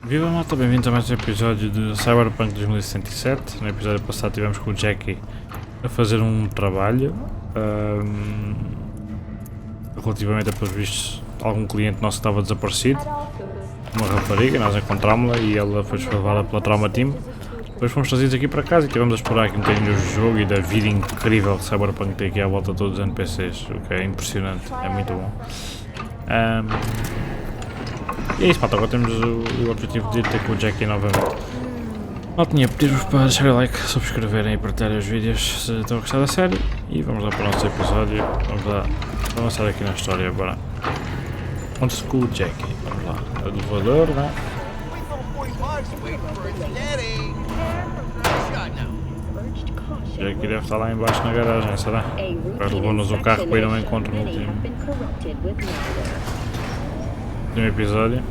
Viva malta, bem-vindos a mais um episódio de Cyberpunk 2077. No episódio passado tivemos com o Jackie a fazer um trabalho relativamente a, pelos vistos, algum cliente nosso que estava desaparecido, uma rapariga. Nós encontrámos-la e ela foi levada pela Trauma Team. Depois fomos trazidos aqui para casa e estivemos a explorar aqui um bocadinho do jogo e da vida incrível que Cyberpunk tem aqui à volta de todos os NPCs, o que é impressionante, é muito bom. E é isso, malta, agora temos o objetivo de ter com o Jackie novamente. Maltinha, pedir-vos para deixarem o like, subscreverem e partilharem os vídeos se estão a gostar da série. E vamos lá para o nosso episódio, vamos lá avançar aqui na história agora. Onde-se com o Jackie, vamos lá, é do elevador, não é? O Jackie deve estar lá embaixo na garagem, será? Agora levou-nos o carro para ir ao encontro no último episódio.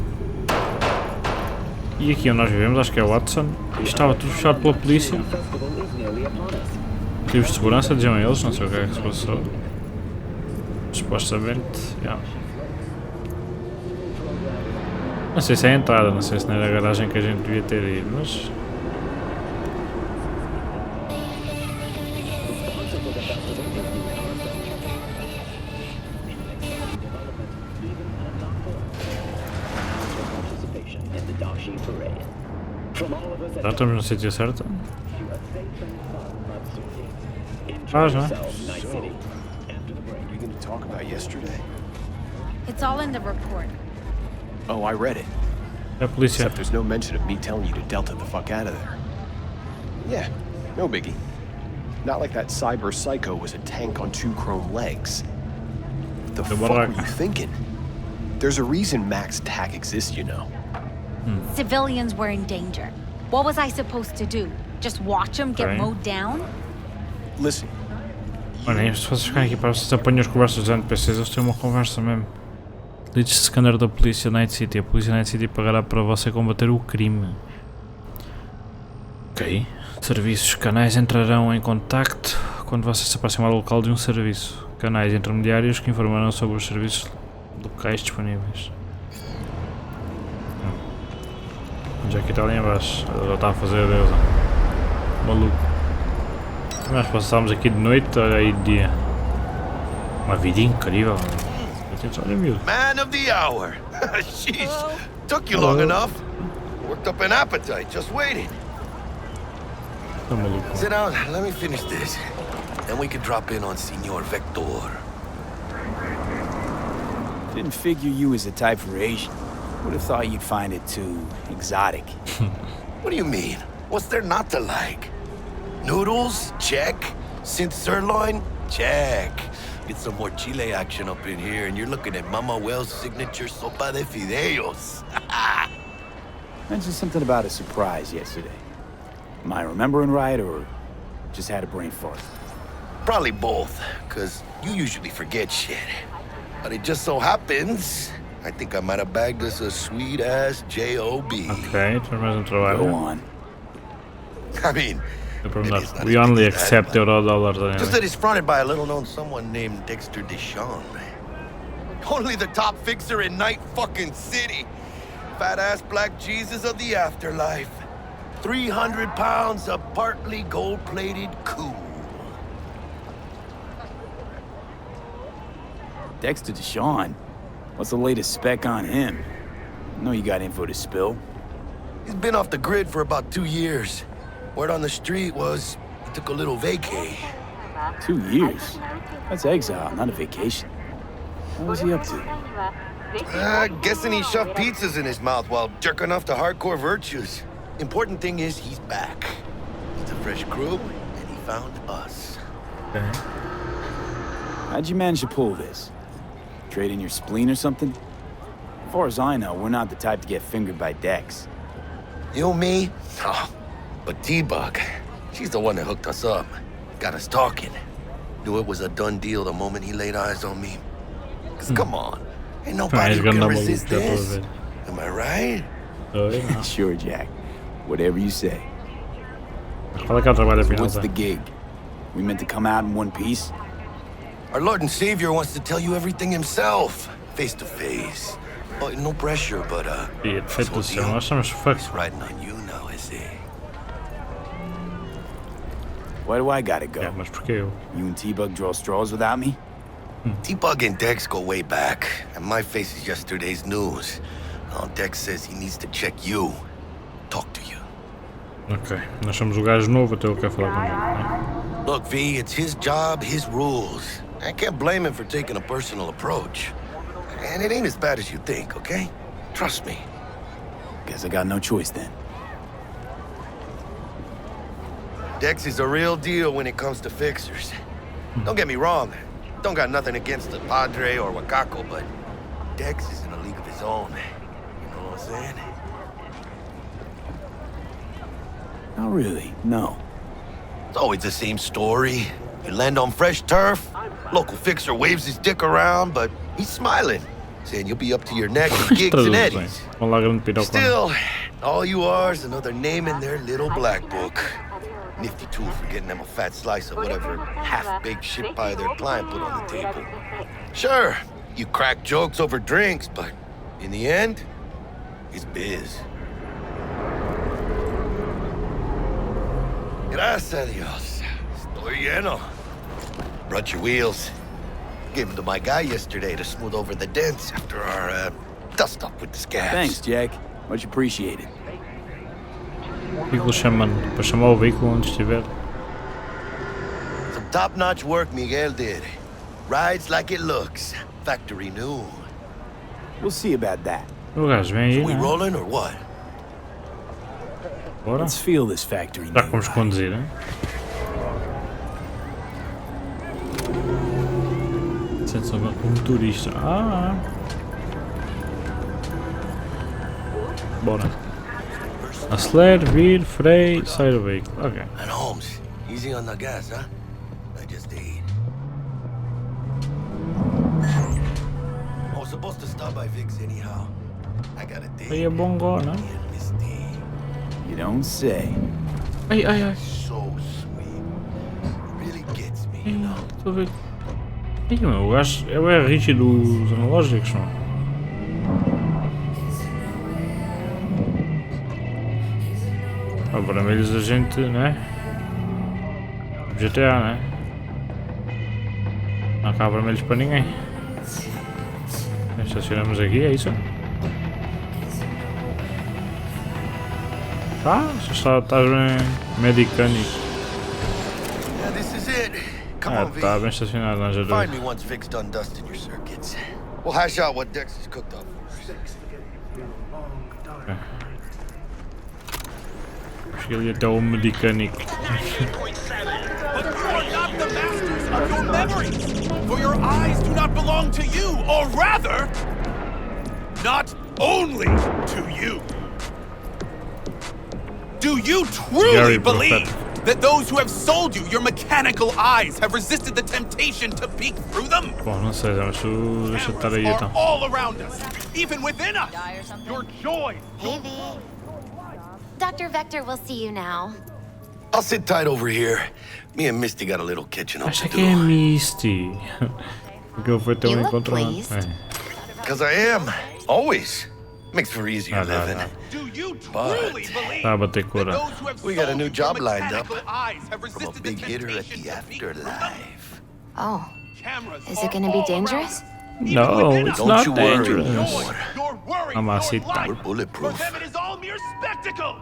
E aqui onde nós vivemos, acho que é Watson, estava tudo fechado pela polícia. Motivos de segurança, diziam eles, não sei o que é que se passou. Supostamente, yeah. Não sei se é a entrada, não sei se não era a garagem que a gente devia ter ido, mas... Já estamos no sítio certo? Já. It's all in the report. Oh, I read it. É a polícia. Except there's no mention of me telling you to delta the fuck out of there. Yeah, no biggie. Not like that cyber psycho was a tank on two chrome legs. What the fuck were you thinking? There's a reason Max Tack exists, you know. Civilians were in danger. What was I supposed to do? Just watch them get mowed down? Listen. Mano, se vocês ficarem aqui para vocês apanham as conversas dos NPCs, eles têm uma conversa mesmo. Lead scanner da polícia Night City. A polícia Night City pagará para você combater o crime. Ok. Serviços. Canais entrarão em contacto quando você se aproximar do local de um serviço. Canais intermediários que informarão sobre os serviços locais disponíveis. Já que está ali em baixo, ela já está a fazer a deusa. Maluco. Nós passámos aqui de noite, olha aí de dia. Uma vida incrível. Olha, miúdo. Man of the hour. Sheesh. Took you long enough. Worked up an appetite, just waiting. Tá maluco. Sit down, let me finish this. Then we can drop in on Senor Vector. Didn't figure you was the type for Asian. Would have thought you'd find it too exotic. What do you mean? What's there not to like? Noodles? Check. Synth sirloin? Check. Get some more Chile action up in here, and you're looking at Mama Wells' signature sopa de fideos. Mentioned something about a surprise yesterday. Am I remembering right, or just had a brain fart? Probably both, because you usually forget shit. But it just so happens, I think I might have bagged us a sweet-ass J.O.B. Ok, temos mais trabalho. Go on. I mean, we only accept $0 anyway. Just that it's fronted by a little-known someone named Dexter DESHAWN. Only the top fixer in Night fucking City. Fat-ass black Jesus of the afterlife. 300 pounds of partly gold-plated cool. Dexter DESHAWN? What's the latest spec on him? I know you got info to spill. He's been off the grid for about 2 years. Word on the street was he took a little vacay. 2 years? That's exile, not a vacation. What was he up to? Guessing he shoved pizzas in his mouth while jerking off to hardcore virtues. Important thing is he's back. It's a fresh crew, and he found us. Okay. How'd you manage to pull this? Trade in your spleen or something? As far as I know, we're not the type to get fingered by Dex. You, me? Oh, but T-Bug, she's the one that hooked us up. Got us talking. Knew it was a done deal the moment he laid eyes on me. Cause come on, ain't nobody who can resist this. Am I right? Oh, yeah. Sure, Jack. Whatever you say. Qual é que é o trabalho So afinal? what's the gig? We meant to come out in one piece? Our Lord and Savior wants to tell you everything himself, face to face. Oh, no pressure, but E defeito do céu, nós estamos fuck. it's riding on you now, is it? Why do I gotta go? É, mas porquê eu? You and T-Bug draw straws without me? T-Bug and Dex go way back, and my face is yesterday's news. Now Dex says he needs to check you, talk to you. Ok, nós somos o gajo novo, até ele quer falar comigo, né? Look, V, it's his job, his rules. I can't blame him for taking a personal approach. And it ain't as bad as you think, okay? Trust me. Guess I got no choice then. Dex is a real deal when it comes to fixers. Don't get me wrong, don't got nothing against the Padre or Wakako, but Dex is in a league of his own. You know what I'm saying? Not really, no. It's always the same story. You land on fresh turf, local fixer waves his dick around, but he's smiling, saying you'll be up to your neck in gigs and eddies. Com lá grande piroca. Still, all you are is another name in their little black book. Nifty tool for getting them a fat slice of whatever half-baked shit pie their client put on the table. Sure, you crack jokes over drinks, but in the end, it's biz. Gracias a Dios. Estoy lleno. Brought your wheels. Gave them to my guy yesterday to smooth over the dents after our dust-up with the scabs. Thanks, Jack. Much appreciated. Veículo chamando, para chamar o veículo onde estiver. Some top-notch work Miguel did. Rides like it looks. Factory new. We'll see about that. O gajo vem aí, We né? rolling or what? Bora. Let's feel this factory Já new vamos ride. conduzir, né? Sente-se um motorista. Bora. Acelere, vir, freio, sair do veículo. Ok. And Holmes, easy on the gas, huh? I just ate. I was supposed to stop by Vic's anyhow. I got a date. Aí é bom gol, né? Me and Miss D. You don't say. Ai, ai, ai. So sweet. Really gets me, you Ai, know. estou a ver. Ai, meu, o gajo é o Richie dos analógicos, não? Para vermelhos a gente, né? GTA, né? Não há cá vermelhos para ninguém. Estacionamos aqui, é isso? Já estás bem medicânico. Yeah, this is it. Come on, V. Está bem estacionado, não já Find me once Vic's done dusting your circuits. We'll hash out what Dex has cooked up for us. Acho que ele até o mecânico. Not the masters of your memories, for your eyes do not belong to you, or rather, not only to you. Do you truly Very believe prophetic. that those who have sold you your mechanical eyes have resisted the temptation to peek through them? Bom, não sei, mas tu deixa de estar aí Cameras então. are all around us, even within us. Your joy. Hey, V. Dr. Vector will see you now. I'll sit tight over here. Me and Misty got a little kitchen up Acha to que é do. Misty. Porque ele foi tão You look encontrado. pleased. É. Because I am. Always. Makes for easier living. Do you But- truly believe Está a bater that cora. those who have We got a sold new you job your lined up mechanical eyes have From a resisted big hitter at temptation the to peek through them? afterlife. Oh, Cameras is it are gonna be all dangerous? around us, No, even within it's us. not Don't you worry. dangerous. Your worry Mamacita. for life. We're bulletproof. For them it is all mere spectacle.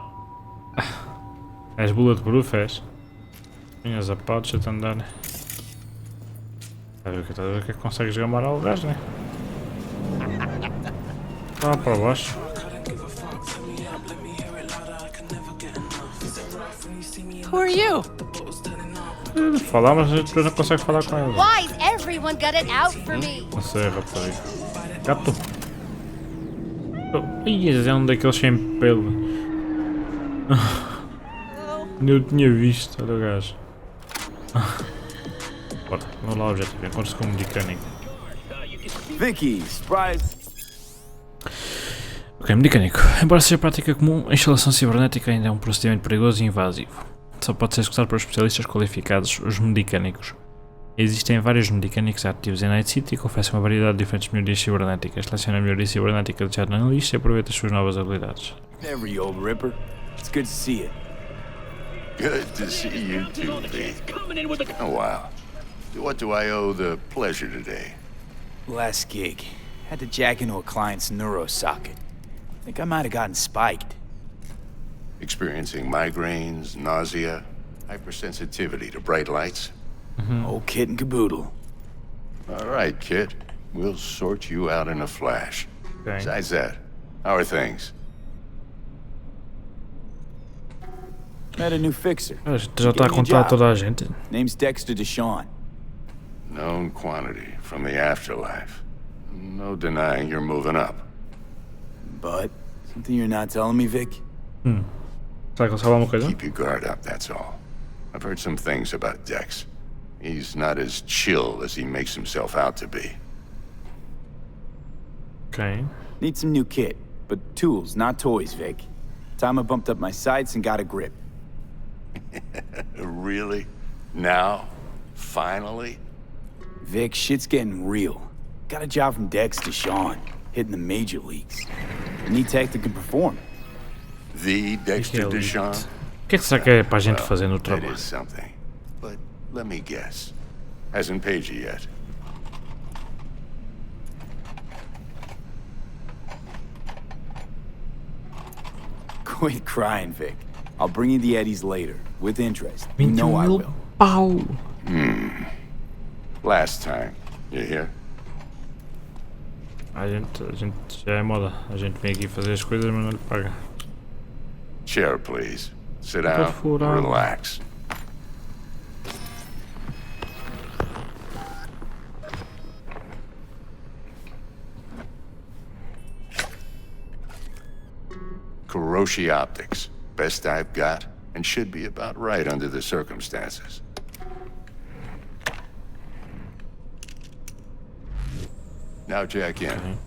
És bulletproof, és? Minhas apotes, deixa-te andar. Estás a ver que consegues gamar ao gajo, né? Lá para baixo. Who are you? Falar, mas depois não consegues falar com ele. Why's everyone got it out for me? Não sei, rapariga. Gato. Ih, esse é um daqueles sem pelo. Nem eu tinha visto, olha o gajo. Bora, vamos lá ao objetivo, encontro-se com um mecânico. Vicky, surprise. Ok, mecânico. Embora seja prática comum, a instalação cibernética ainda é um procedimento perigoso e invasivo. Só pode ser executado por especialistas qualificados, os mecânicos. Existem vários mecânicos ativos em Night City que oferecem uma variedade de diferentes melhorias cibernéticas. Seleciona a melhoria cibernética deixada na lista e aproveita as suas novas habilidades. Never, you old ripper. It's good to see you. Good to see you too, Vic. Oh, wow. What do I owe the pleasure today? Last gig. Had to jack into a client's neuro socket. Think I might have gotten spiked. Experiencing migraines, nausea, hypersensitivity to bright lights? Old kit and caboodle. All right, kid. We'll sort you out in a flash. Okay. Besides that, how are things? Met a new fixer. Já está a contar toda a gente. Name's Dexter DESHAWN. Known quantity from the afterlife. No denying you're moving up. But, something you're not telling me, Vic? Será que ele sabe alguma coisa? Keep your guard up, that's all. I've heard some things about Dex. He's not as chill as he makes himself out to be. Ok. Need some new kit, but tools, not toys, Vic. Time I bumped up my sights and got a grip. Really? Now? Finally? Vic, shit's getting real. Got a job from Dex to Sean, hitting the major leagues. Need tech that can perform. The Dexter DESHAWN? O que é que será que é para a gente fazer no That trabalho? is something. But let me guess. Hasn't paid you yet. Quit crying, Vic. I'll bring you the eddies later, with interest. You 21 know I mil will. pau! Last time. You hear? A gente já é moda. A gente vem aqui fazer as coisas, mas não lhe paga. Chair, please. Sit down. furado. Relax. Kuroshi Optics. Best I've got, and should be about right under the circumstances. Now jack in. Ok.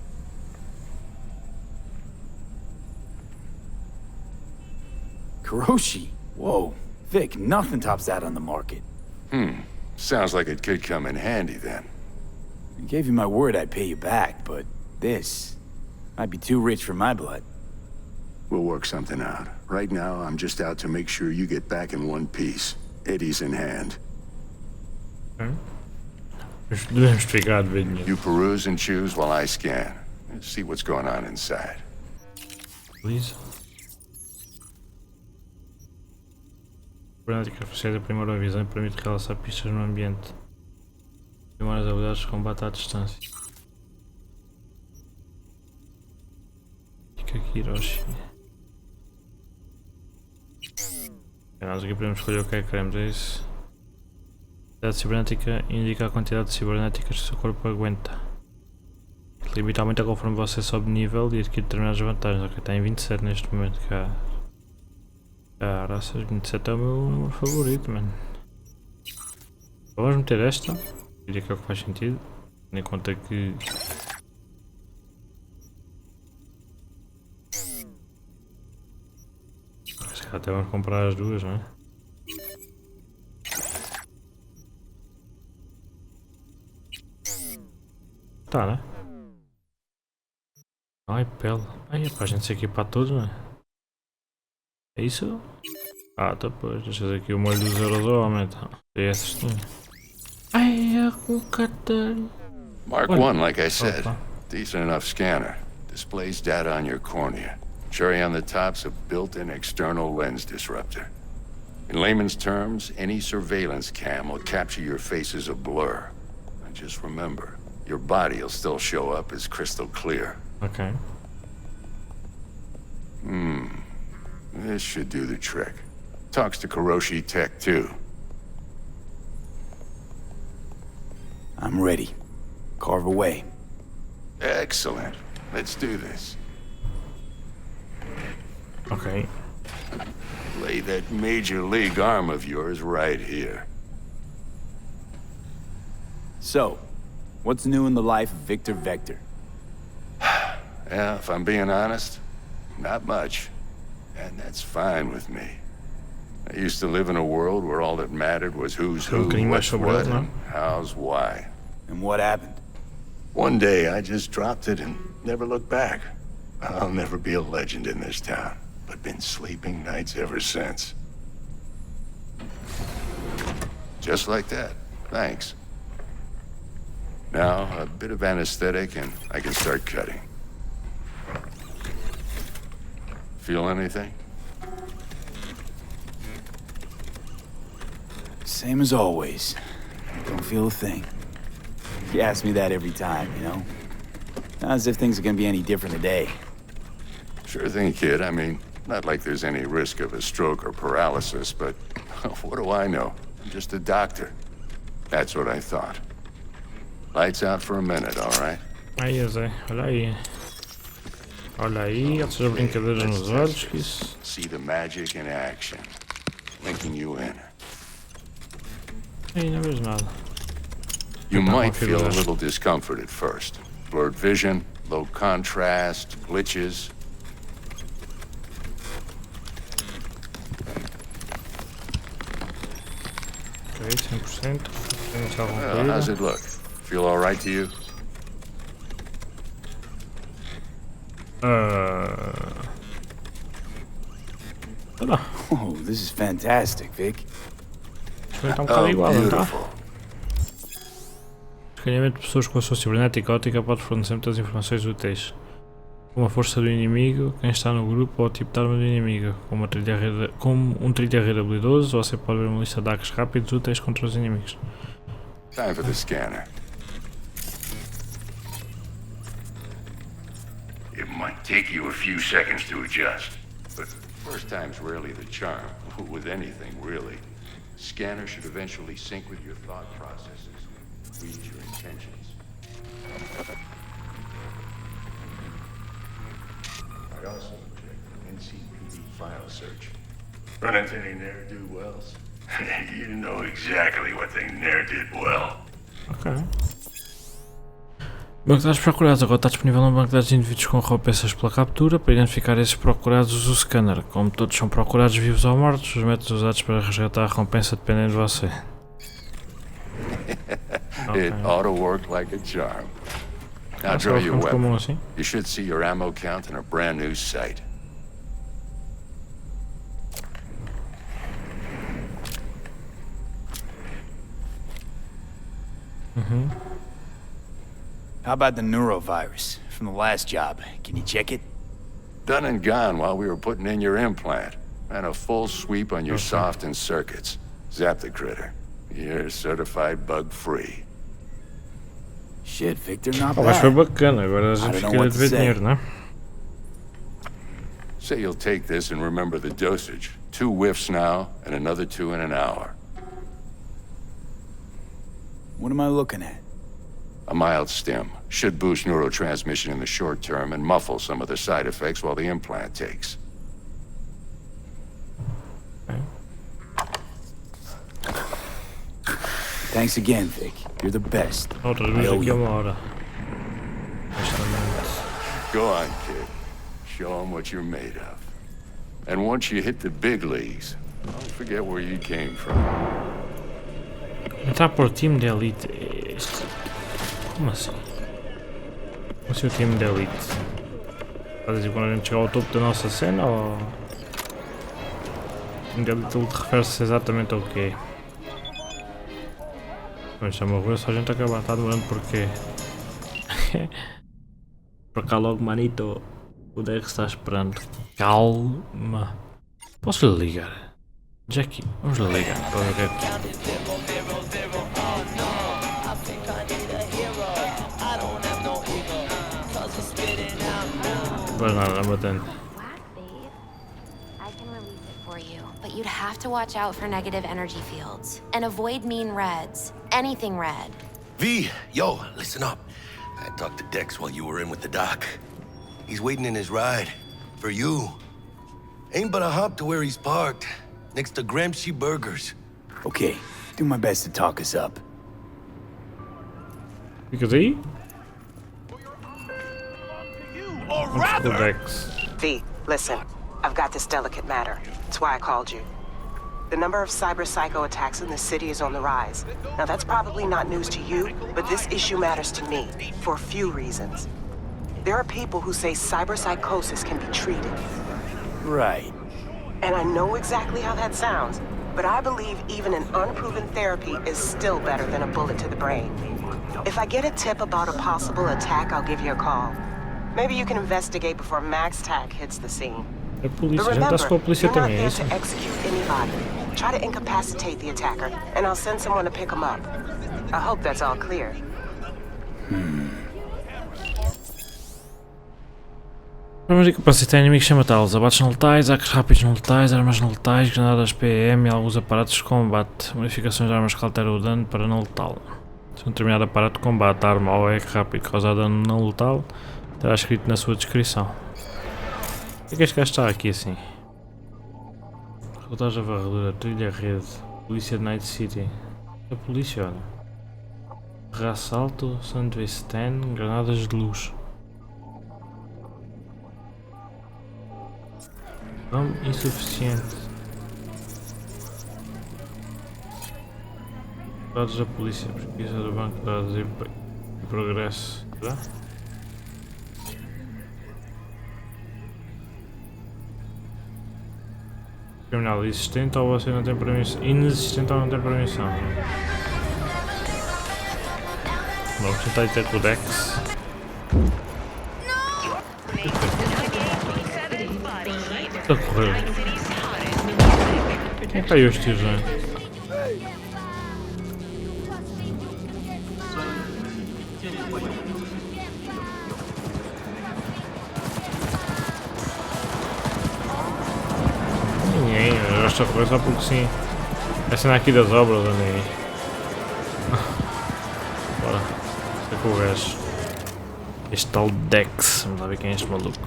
Kuroshi? Whoa. Vic, nothing tops that on the market. Sounds like it could come in handy then. I gave you my word I'd pay you back, but this might be too rich for my blood. We'll work something out. Right now, I'm just out to make sure you get back in one piece. Eddie's in hand. Devemos ficar de bem. You peruse and choose while I scan. See what's going on inside. Please. A capacidade de primeira visão permite realçar pistas no ambiente. Primeiras habilidades de combate à distância. Fica aqui, Hiroshi. Nós aqui podemos escolher o que é que queremos, é isso. A atividade cibernética indica a quantidade de cibernéticas que o seu corpo aguenta. Limita aumenta conforme você sobe de nível e adquire determinadas vantagens. Ok, está em 27 neste momento, cá. Caraças, 27 é o meu número favorito, mano. Vamos meter esta. Diria que é o que faz sentido. Tendo em conta que... até vamos comprar as duas, não é? Tá, né? Ai, pela. Ai, é para a gente se equipar todos, não é? É isso? Ah, tá, pois. Deixa eu ver aqui o molho dos euros ao homem, então. É essas sim. Ai, é com catarro. Mark What? 1, like I said. Opa. Decent enough scanner. Displays data on your cornea. Cherry on the top's a built-in external lens disruptor. In layman's terms, any surveillance cam will capture your face as a blur. And just remember, your body will still show up as crystal clear. Ok. This should do the trick. Talks to Kuroshi Tech, too. I'm ready. Carve away. Excellent. Let's do this. Ok. Lay that major league arm of yours right here. So, what's new in the life of Victor Vector? Yeah, if I'm being honest, not much. And that's fine with me. I used to live in a world where all that mattered was who's who, what's what, and how's why. And what happened? One day, I just dropped it and never looked back. I'll never be a legend in this town, but been sleeping nights ever since. Just like that. Thanks. Now, a bit of anesthetic and I can start cutting. Feel anything? Same as always. Don't feel a thing. You ask me that every time, you know? Not as if things are gonna be any different today. Sure thing, kid. I mean, not like there's any risk of a stroke or paralysis, but what do I know? I'm just a doctor. That's what I thought. Lights out for a minute, all right? Aí, Zé, olha aí. Olha aí, outras brincadeiras nos olhos, que isso. See the magic in action. Linking you in. Aí, não vejo nada. You might feel a little discomfort at first. Blurred vision, low contrast, glitches. Ok, 100%. Well, how's it look? Feel all right to you? Olha. Oh, this is fantastic, Vic. Está bocado igual, não está? Escaneamento de pessoas com a sua cibernética óptica pode fornecer muitas informações úteis. Como a força do inimigo, quem está no grupo ou o tipo de arma do inimigo. Como um trilharreiro habilidoso, você pode ver uma lista de hacks rápidos úteis contra os inimigos. Time for the scanner. It might take you a few seconds to adjust, but first time's rarely the charm, with anything really. Scanner should eventually sync with your thought processes, read your intentions. I also checked NCPD file search. Run into any ne'er-do-wells? You know exactly what they ne'er did well. Ok. Banco de dados procurados. Agora está disponível um banco de dados de indivíduos com recompensas pela captura. Para identificar esses procurados, use o scanner. Como todos são procurados vivos ou mortos, os métodos usados para resgatar a recompensa dependem de você. It ought to work like a charm. Now draw your weapon. Assim? You should see your ammo count in a brand new sight. How about the neurovirus from the last job? Can you check it? Done and gone while we were putting in your implant. And a full sweep on your soft and circuits. Zap the critter. You're certified bug-free. Shit, Victor, not Mas foi bad. bacana, agora a gente fica de ver dinheiro, não é? Say you'll take this and remember the dosage. 2 whiffs now, and another 2 in an hour. What am I looking at? A mild stim. Should boost neurotransmission in the short term and muffle some of the side effects while the implant takes. Thanks again, Vic. You're the best. Outra vez aqui a uma hora. Go on, kid. Show them what you're made of. And once you hit the big leagues, don't forget where you came from. Entrar por time de elite. Como assim? Como assim o time de elite? Está a dizer quando a gente chegar ao topo da nossa cena ou. O time de elite refere-se exatamente ao quê? Mas se é uma rua só a gente acabar, está demorando porquê? Para cá logo, manito. O Dex está esperando. Calma. Posso lhe ligar? Jackie, vamos lhe ligar para ver o que é que... Mas nada, batendo. I can release it for you, but you'd have to watch out for negative energy fields and avoid mean reds. Anything red. V, yo, listen up. I talked to Dex while you were in with the doc. He's waiting in his ride. For you. Ain't but a hop to where he's parked. Next to Gramsci Burgers. Okay, do my best to talk us up. Ficas aí? Or Vamos rather, com o Dex. V, listen. I've got this delicate matter. That's why I called you. The number of cyber-psycho attacks in the city is on the rise. Now that's probably not news to you, but this issue matters to me, for a few reasons. There are people who say cyberpsychosis can be treated. Right. And I know exactly how that sounds, but I believe even an unproven therapy is still better than a bullet to the brain. If I get a tip about a possible attack, I'll give you a call. Maybe you can investigate before Max Tack hits the scene. A polícia, But a gente tá com a remember, polícia you're not também, é there isso? to execute anybody. Try to incapacitate the attacker, and I'll send someone to pick him up. I hope that's all clear. Armas incapacitar inimigos sem matá-los, abates não letais, ataques rápidos não letais, armas não letais, granadas PM e alguns aparatos de combate. Modificações de armas que alteram o dano para não letal. Se um determinado aparato de combate, arma ou é rápido causar dano não letal, estará escrito na sua descrição. O que é que este gajo está aqui assim? Resultados da varredura, trilha rede, polícia de Night City. A polícia, olha. Reassalto, sandwich 10, granadas de luz. Não insuficiente. Dados da polícia, pesquisa do banco de dados e progresso. Tá? Criminal existente ou você não tem permissão? Inexistente ou não tem permissão? Vamos tentar ir ter com o Dex. Está a correr. Quem caiu os tiros, não é? Ninguém, eu gosto de correr só porque sim. É cena aqui das obras, ou nem. Bora. Está com o gajo. Este tal Dex. Vamos lá ver quem é este maluco.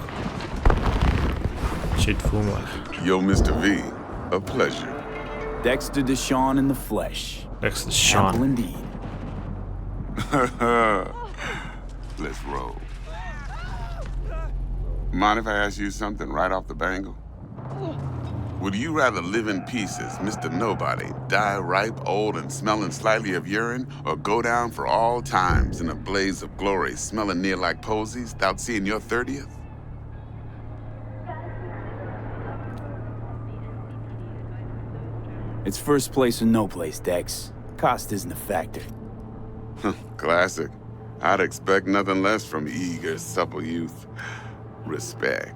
Cheio de fumo lá. Yo, Mr. V, a pleasure. Dexter DESHAWN in the flesh. Dexter Ample DESHAWN. indeed. Let's roll. Mind if I ask you something right off the bangle? Would you rather live in pieces, Mr. Nobody, die ripe, old, and smelling slightly of urine, or go down for all times in a blaze of glory, smelling near like posies, without seeing your 30th? It's first place or no place, Dex. Cost isn't a factor. Classic. I'd expect nothing less from eager, supple youth. Respect.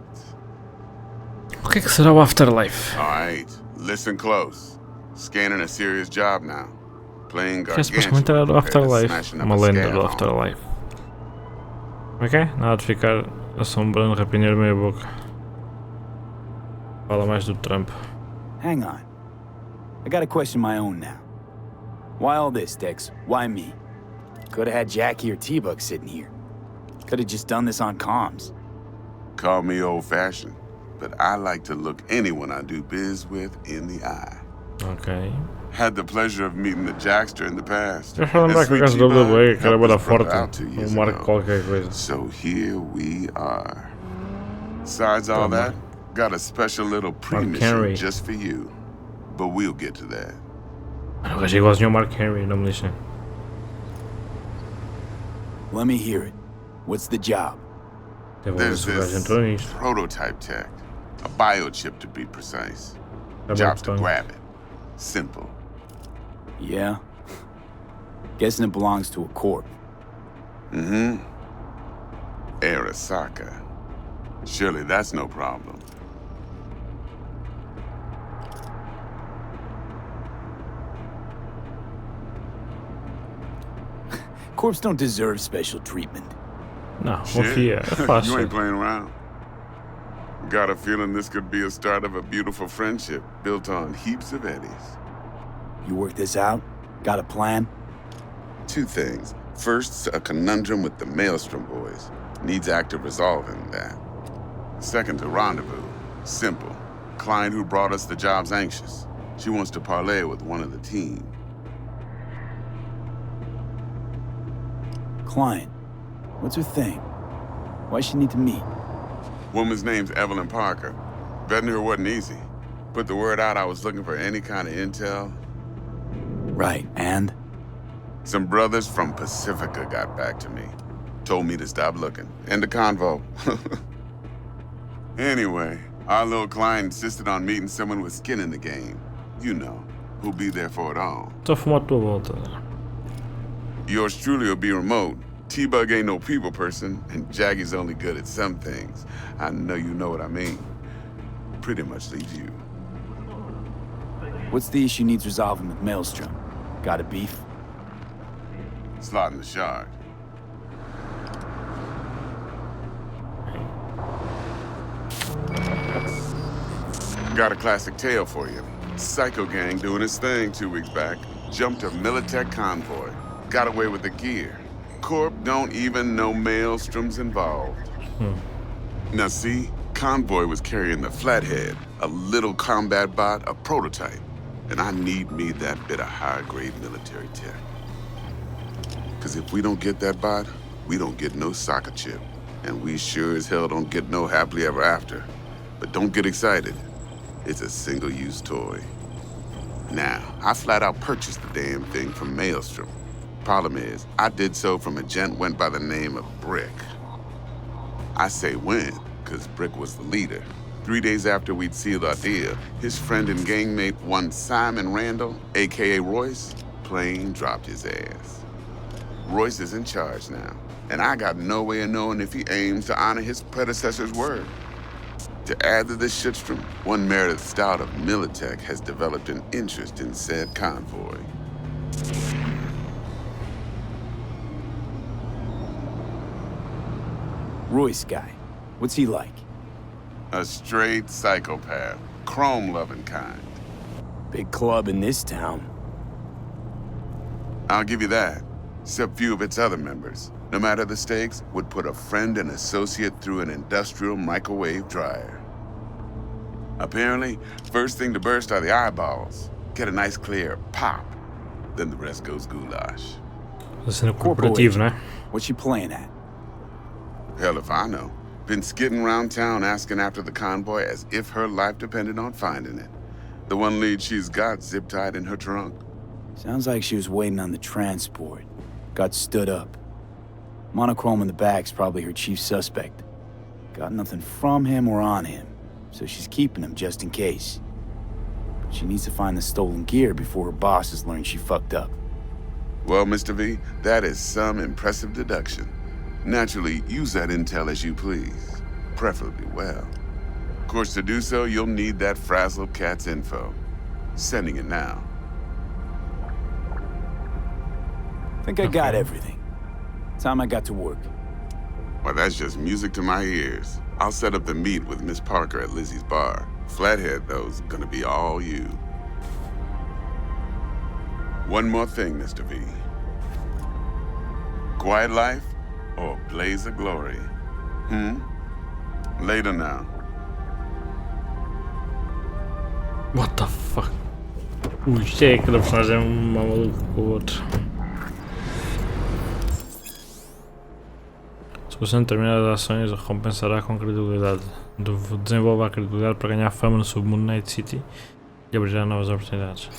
O que é que será o Afterlife? Alright, listen close. Scanning a serious job now. Playing Que é supostamente era do gargantuan compared to Afterlife. smashing up Uma a lenda scare do home. Afterlife. Como é que é? Nada de ficar assombrando rapinheiro meia boca. Fala mais do Trump. Hang on. I got a question my own now. Why all this, Dex? Why me? Could have had Jackie or T-Bug sitting here. Could have just done this on comms. Call me old-fashioned, but I like to look anyone I do biz with in the eye. Ok. Had the pleasure of meeting the Jackster in the past. Deixa eu lembrar que o gajo do WWE, que era bué da forte. Um Um marco qualquer coisa. So here we are. Besides all that, got a special little Henry. pre-mission just for you. But we'll get to that. O gajo é igualzinho ao Mark Henry, não me lixem. Let me hear it. What's the job? Devo ver There's se o gajo this entrou nisto. prototype tech, a biochip to be precise. Tá bom, Job's to então. grab it. Simple. Yeah? Guessing it belongs to a corp. Mm-hmm. Arasaka. Surely that's no problem. Corps don't deserve special treatment. Não, Shit. confia, é You fácil. ain't playing around. Got a feeling this could be a start of a beautiful friendship built on heaps of eddies. You work this out? Got a plan? Two things. First, a conundrum with the Maelstrom boys. Needs active resolving that. Second, a rendezvous. Simple. Client who brought us the job's anxious. She wants to parlay with one of the team. Client. What's her thing? Why she need to meet? Woman's name's EVELYN Parker. Vetting her wasn't easy. Put the word out I was looking for any kind of intel. Right, and? Some brothers from Pacifica got back to me. Told me to stop looking. End the convo. Anyway, our little client insisted on meeting someone with skin in the game. You know, who'll be there for it all. Estou a fumar a tua volta. Yours truly will be remote. T-Bug ain't no people person, and Jaggy's only good at some things. I know you know what I mean. Pretty much leaves you. What's the issue needs resolving with Maelstrom? Got a beef? Slotting the shard. Got a classic tale for you. Psycho gang doing his thing 2 weeks back. Jumped a Militech convoy. Got away with the gear. Corp don't even know Maelstrom's involved. Now see, convoy was carrying the Flathead, a little combat bot, a prototype. And I need me that bit of high-grade military tech. Cause if we don't get that bot, we don't get no soccer chip. And we sure as hell don't get no happily ever after. But don't get excited. It's a single-use toy. Now, I flat out purchased the damn thing from Maelstrom. Problem is, I did so from a gent went by the name of Brick. I say when, cause Brick was the leader. 3 days after we'd sealed our deal, his friend and gangmate, one Simon Randall, AKA Royce, plain dropped his ass. Royce is in charge now, and I got no way of knowing if he aims to honor his predecessor's word. To add to this shitstrom, one Meredith Stout of Militech has developed an interest in said convoy. Royce guy. What's he like? A straight psychopath, chrome-loving kind. Big club in this town. I'll give you that, except few of its other members, no matter the stakes, would put a friend and associate through an industrial microwave dryer. Apparently, first thing to burst are the eyeballs. Get a nice clear pop, then the rest goes goulash. Cena corporativa, né? What's she playing at? Hell if I know. Been skidding around town asking after the convoy as if her life depended on finding it. The one lead she's got zip-tied in her trunk. Sounds like she was waiting on the transport. Got stood up. Monochrome in the back's probably her chief suspect. Got nothing from him or on him, so she's keeping him just in case. But she needs to find the stolen gear before her bosses learn she fucked up. Well, Mr. V, that is some impressive deduction. Naturally, use that intel as you please, preferably well. Of course, to do so, you'll need that frazzled cat's info. Sending it now. Think I got everything. Time I got to work. Well, that's just music to my ears. I'll set up the meet with Miss Parker at Lizzie's bar. Flathead, though's gonna be all you. One more thing, Mr. V. Quiet life or blaze of glory? Later now. What the fuck? Isto é aquela personagem maluco com o outro. Se você determinadas ações, recompensará com credibilidade. Desenvolva a credibilidade para ganhar fama no submundo Night City e abrirá novas oportunidades.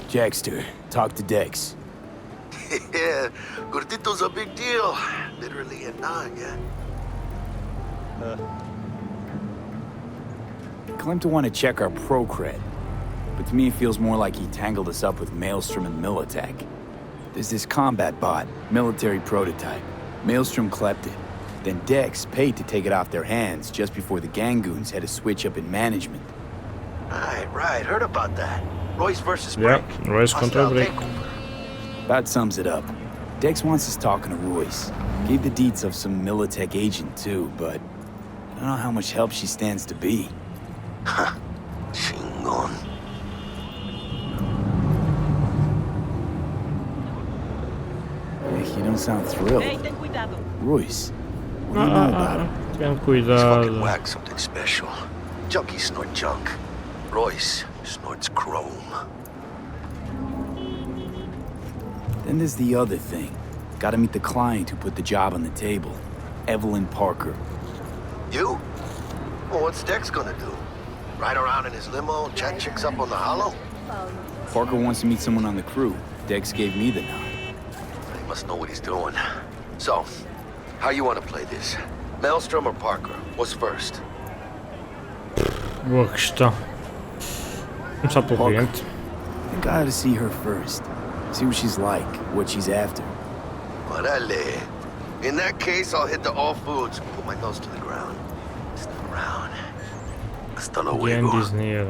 Dexter, talk to Dex. Yeah, Gordito's a big deal. Literally and not, yeah. Claimed to want to check our pro cred, but to me it feels more like he tangled us up with Maelstrom and Militech. There's this combat bot, military prototype. Maelstrom clept it. Then Dex paid to take it off their hands just before the Gangoons had a switch up in management. Right, heard about that. Royce versus Brick. Yeah, Royce contra Brick. That sums it up. Dex wants us talking to Royce. Gave the deets of some Militech agent too, but I don't know how much help she stands to be. Huh. Chingon. Hey, you don't sound thrilled. Hey, ten cuidado. Royce, what do you know about him? Tenham Fucking cuidado. whack something special. Junkies snort junk. Royce snorts chrome. Then there's the other thing. Gotta meet the client who put the job on the table. EVELYN Parker. You? Well, what's Dex gonna do? Ride around in his limo, chat chicks up on the hollow? Parker wants to meet someone on the crew. Dex gave me the nod. He must know what he's doing. So, how you want to play this? Maelstrom or Parker? What's first? Boa questão. Começar pelo Parker. cliente. I gotta see her first. See what she's like, what she's after. Órale. In that case, I'll hit the all foods. Put my nose to the ground. Step around. Hasta luego. Bien Disney.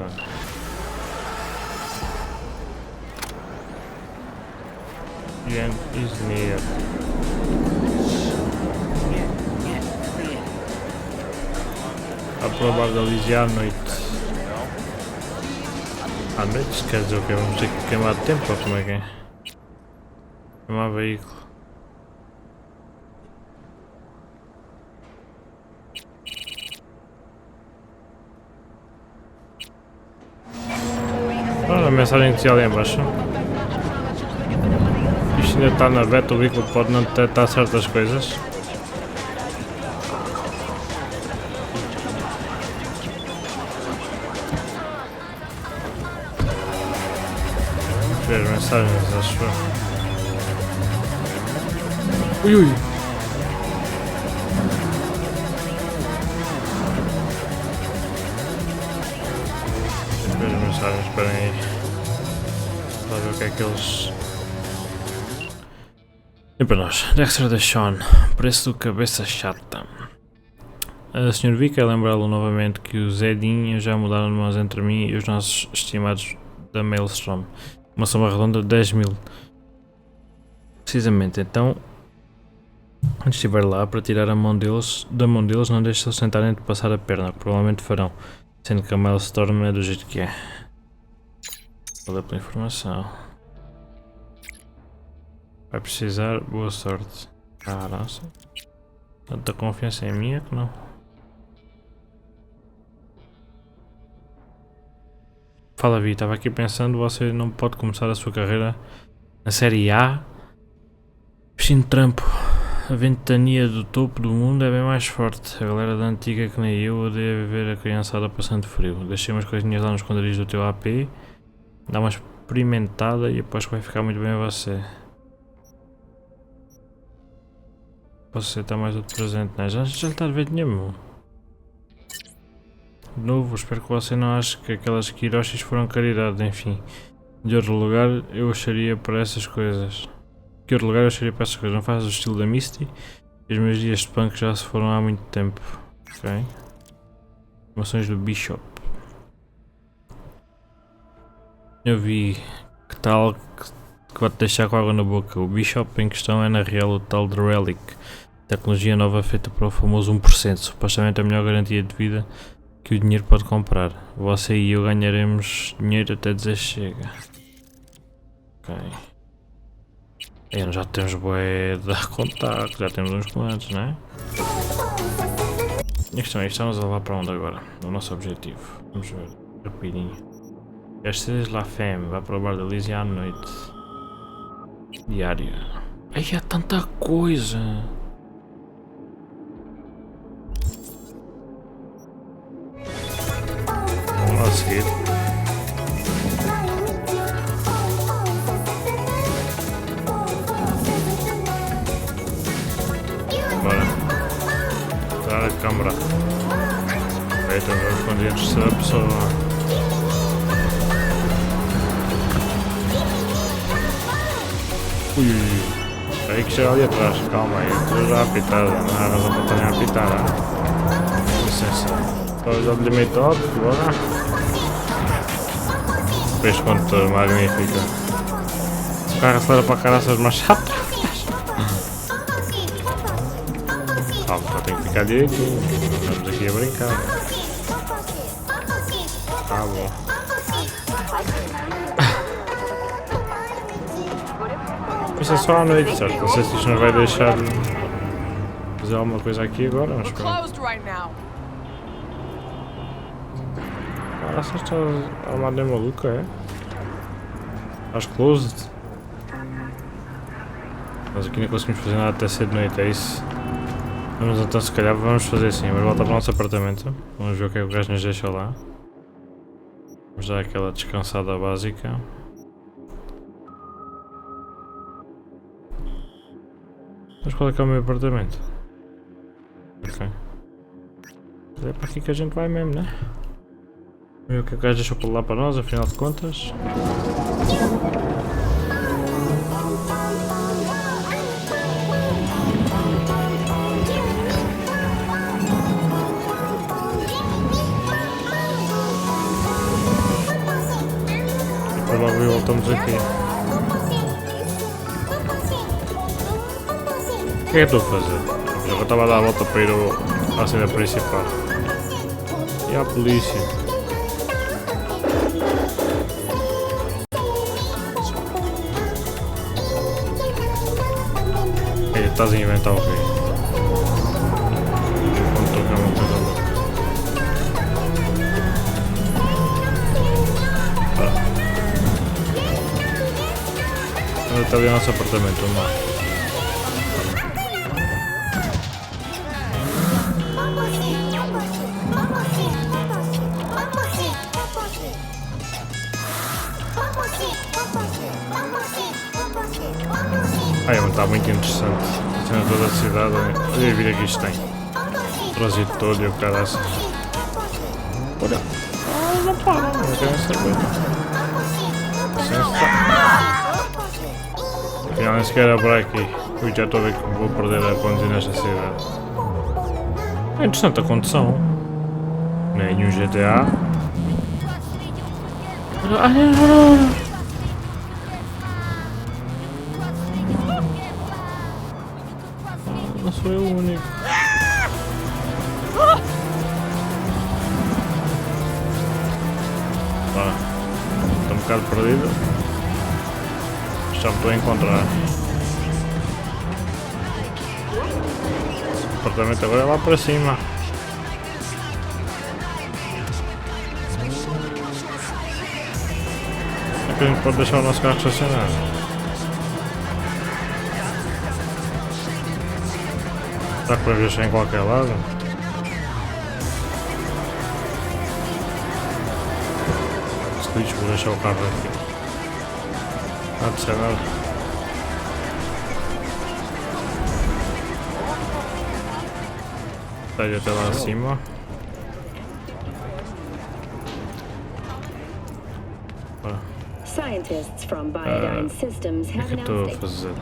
Bien Disney. A provar de aliviar à noite. À noite quer dizer o quê? Vamos ter que queimar tempo ou como é que é? Queimar veículo. Olha a mensagem que tinha ali em baixo. Isto ainda está na beta, o veículo pode não detectar certas coisas. Ver as mensagens, acho eu. Ui ui! Ver as mensagens, esperem aí. Para ver o que é que eles... E para nós, Dexter DESHAWN, preço do cabeça chata. A Sr. V quer lembrá-lo novamente que os Zedinhos já mudaram de mãos entre mim e os nossos estimados da Maelstrom. Uma soma redonda de 10.000. Precisamente, então, quando estiver lá para tirar a mão deles, da mão deles, não deixe eles tentarem de passar a perna, que provavelmente farão, sendo que a Maelstrom é do jeito que é. Valeu pela informação. Vai precisar, boa sorte. Ah, nossa. Tanta confiança em mim é que não. Fala, Vi, estava aqui pensando, você não pode começar a sua carreira na série A vestindo trampo. A ventania do topo do mundo é bem mais forte. A galera da antiga que nem eu odeia ver a criançada passando frio. Deixei umas coisinhas lá nos esconderijos do teu AP, dá uma experimentada e aposto que vai ficar muito bem a você. Posso aceitar mais outro presente, né? Já lhe está a ver dinheiro, meu. De novo, espero que você não ache que aquelas Kiroshis foram caridade, enfim. De outro lugar, eu acharia para essas coisas. Que outro lugar eu acharia para essas coisas? Não faz o estilo da Misty? E os meus dias de punk já se foram há muito tempo. Ok? Informações do Bishop. Eu vi que tal que vai-te deixar com água na boca. O Bishop em questão é na real o tal de Relic. Tecnologia nova feita para o famoso 1%. Supostamente a melhor garantia de vida que o dinheiro pode comprar. Você e eu ganharemos dinheiro até dizer chega. Ok. Já temos bué de contacto, já temos uns quantos, não é? A questão é, estamos a levar para onde agora? O nosso objetivo. Vamos ver, rapidinho. Esta é La Femme, vai para o bar da Lizzie à noite. Diária. Ai, há tanta coisa! Vamos lá seguir. Bora. Entrar a câmara. Eita, vou esconder a terceira pessoa. Ui, aí que chega ali atrás, calma aí, estou já apitada, não há razão para estarem a apitar, com licença. Estou já de limite top, bora. Fez conta magnífica. O carro acelera para caraças mais chato. Calma, só tenho que ficar direitinho, estamos aqui a brincar. Tá bom. Isso é só à noite, certo? Não sei se isto nos vai deixar fazer alguma coisa aqui agora, mas pronto. Ah, só está armada em maluca, é? Estás closed? Nós aqui não conseguimos fazer nada até ser de noite, é isso? Vamos então, se calhar, vamos fazer assim. Vamos voltar para o nosso apartamento. Vamos ver o que é que o gajo nos deixa lá. Vamos dar aquela descansada básica. Mas qual é que é o meu apartamento? Ok. É para aqui que a gente vai mesmo, né? Vamos ver o que é que o gajo deixou para lá para nós, afinal de contas. Depois logo voltamos aqui. O que é que eu estou a fazer? Eu estava a dar a volta para ir à cena principal. E à polícia. Ei, estás a inventar o quê? Quando estou com uma coisa louca. Onde está ali o nosso apartamento? Vamos lá. Ai, está muito interessante. A cena toda a cidade. Olha a vida que isto tem. O trânsito todo e o caraças. Olha. Não para, não quero saber. Afinal, nem sequer era por aqui. Eu já estou a ver que vou perder a conduzir nesta cidade. É interessante a condução. Nem um GTA. Não sou eu o único. Ora, estou um bocado perdido. Já me estou a encontrar. O apartamento agora é lá para cima. É que a gente pode deixar o nosso carro estacionado. Será que podemos deixar em qualquer lado? Se lixo, vou deixar o carro aqui. Não de ser nada. Está aí até lá acima. Scientists from Biodyne Systems O que é have que eu estou a announced fazer?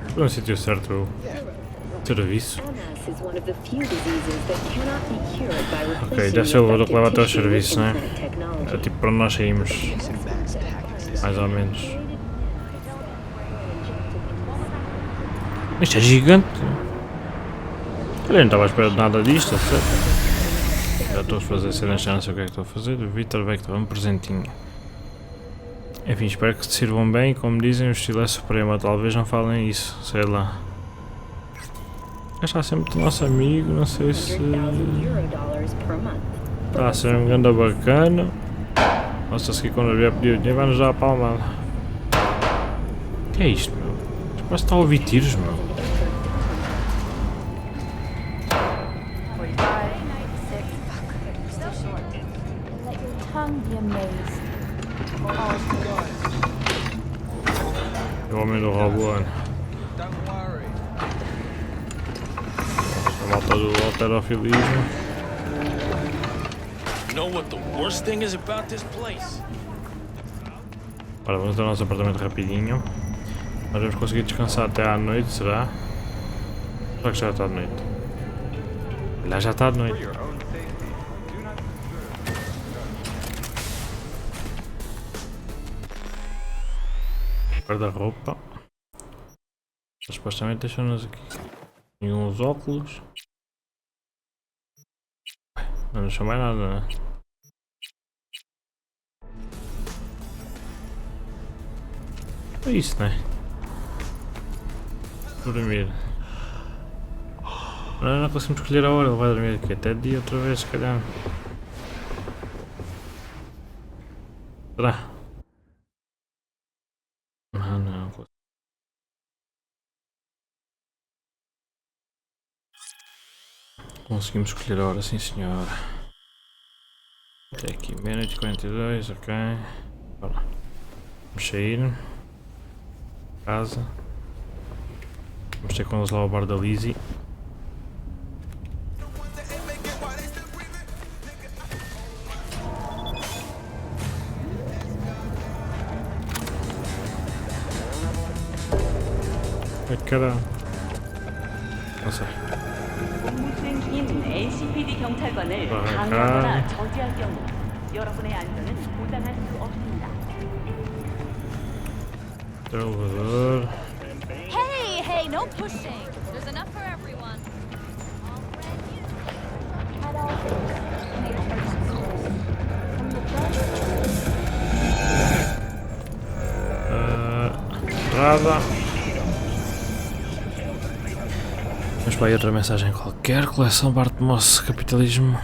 Estou no sítio certo. Serviço. MS is one of the few diseases that cannot be cured by replacing Ok, deve ser o elevador que leva até aos tissue with serviços, né? implant technology. É tipo para onde nós saímos. Mais ou menos. Isto é gigante. Eu não estava à espera de nada disto, certo? Já estou a fazer cenas, já não sei o que é que estou a fazer. Victor Vector, um presentinho. Enfim, espero que te sirvam bem. Como dizem, o estilo é supremo. Talvez não falem isso, sei lá. Está sempre do nosso amigo, não sei se... Está a ser um grande bacana. Nossa, se aqui quando vier pedir dinheiro vai nos dar a palmada. O que é isto, meu? Parece que está a ouvir tiros, meu. O homem do robô, né? A malta do alterofilismo. Ora, vamos ao nosso apartamento rapidinho. Nós vamos conseguir descansar até à noite, será? Será que já está de noite? Lá já está de noite. Guarda-roupa. Supostamente deixam-nos aqui. E uns óculos. Não deixou mais nada, né? É isso, né? Dormir. Não conseguimos escolher a hora, ele vai dormir aqui até dia outra vez, se calhar. Será? Não consigo. Conseguimos escolher a hora, sim senhor. Até aqui, meia-noite e 42, ok. Bora. Vamos sair. Casa. Vamos ter que nos lá ao bar da Lizzie. Ai caralho. Não sei. 수행 중인 LCPD 경찰관을 방해하거나 저지할 경우 여러분의 안전은 보장할 수 없습니다. Elevador. Hey, no pushing. There's enough for everyone. Entrada. Mas vai outra mensagem qualquer. Coleção Bart Moss, capitalismo.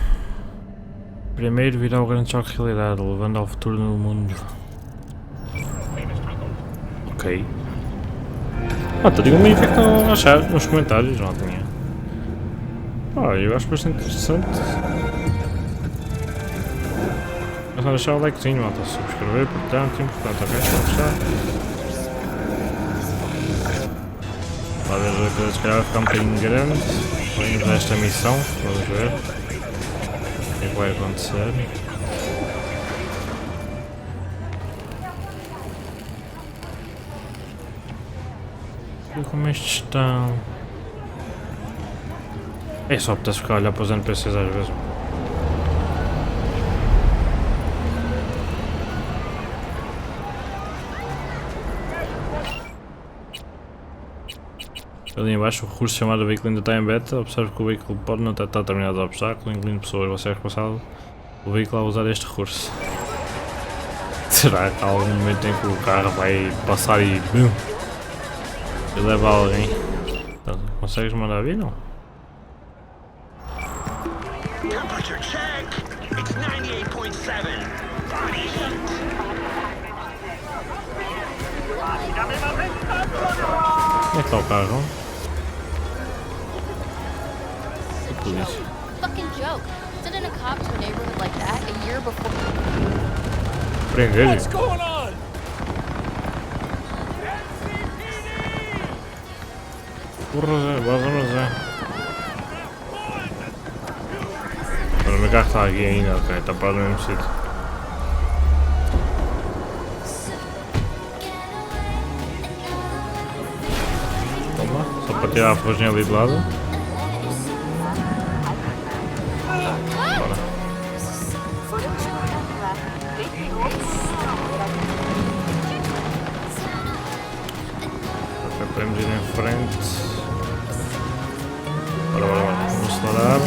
Primeiro virá o grande choque de realidade, levando ao futuro no mundo. Ok. Digam-me o que é que estão a achar nos comentários, não tinha. Eu acho bastante interessante. É só deixar o likezinho, malta, subscrever, portanto, importante, ok? Se gostar. Talvez a coisa se calhar vai ficar um bocadinho grande. Vamos nesta missão, vamos ver o que é que vai acontecer. Como estes estão? É só apetece ficar a olhar para os NPCs às vezes. Ali em baixo o recurso chamado veículo ainda está em beta. Observe que o veículo pode não estar terminado de obstáculo, incluindo pessoas. Você é responsável pelo veículo a usar este recurso. Será que há algum momento em que o carro vai passar e BUM! E leva alguém? Então, consegues mandar vir, não? Temperature check. It's 98.7. Body heat. Onde é que está o carro? A polícia. Fucking joke. Sending a cop to a neighborhood like that a year before. Prender-lhe? What's going on? Porra, vamos lá. O meu carro está aqui ainda, ok, está parado no mesmo sítio. Toma, só para tirar a ferrugem ali de lado. Bora. Ok, podemos ir em frente. Bora, vamos acelerar.